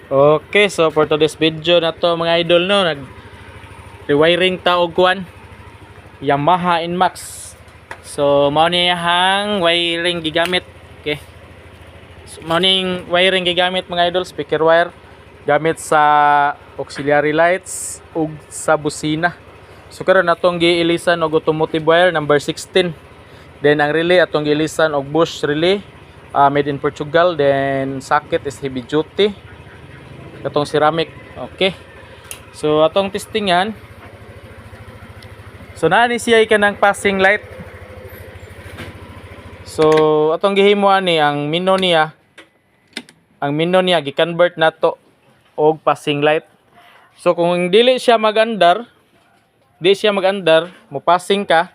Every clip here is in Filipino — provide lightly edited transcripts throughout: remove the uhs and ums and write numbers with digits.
Okay, so for today's video na to mga idol no, nag-rewiring ta og kuan Yamaha NMAX. So mao ni hang wiring gigamit. Okay. So mao ning wiring gigamit mga idol, speaker wire gamit sa auxiliary lights ug sa busina. So karon atong giilisan og automotive wire number 16. Then ang relay atong giilisan og Bosch relay, made in Portugal. Then socket is heavy duty. Katong ceramic. Okay. So atong testingan. So naa ni siya kanang passing light. So atong gihimuan ni ang mino niya. Ang mino niya gi-convert nato og passing light. So kung dili siya mag-andar, mo passing ka.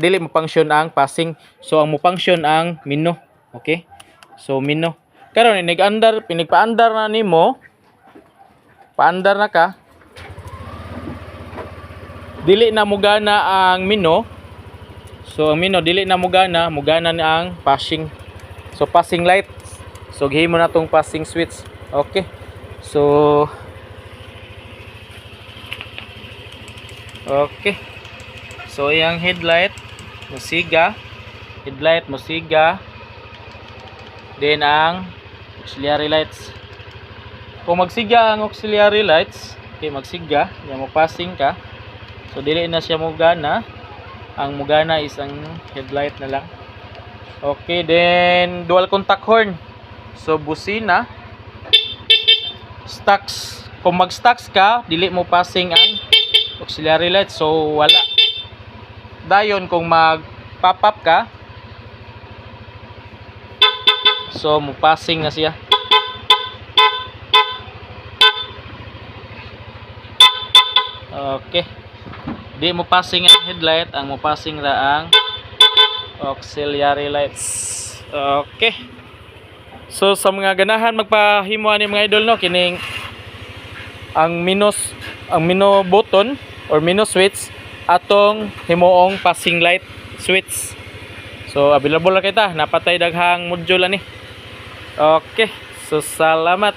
Dili mo function ang passing. So ang mo function ang mino. Okay? So mino. Karon nag-andar, pinigpa-andar na nimo. Paandar na ka. Dili na mugana ang mino. So ang mino dili na mugana na ang passing. So passing light. So gihimo na tong passing switch. Okay. So okay. So yang headlight musiga. Then ang auxiliary lights. Kung magsiga ang auxiliary lights, okay, magsiga, yan mo passing ka. So dili na siya mugana. Ang mugana is ang headlight na lang. Okay, then dual contact horn. So busina, stocks. Kung mag-stocks ka, dili mo passing ang auxiliary lights. So wala. Dayon kung mag-pop up ka, so mo passing na siya. Okay. Di mo passing ang headlight, ang mo passing ra ang auxiliary lights. Okay. So sa mga ganahan magpahimuan ni mga idol no, kining ang mino button or mino switch atong himuong passing light switch. So available na kita, napatay daghang module ani. Okay. So salamat.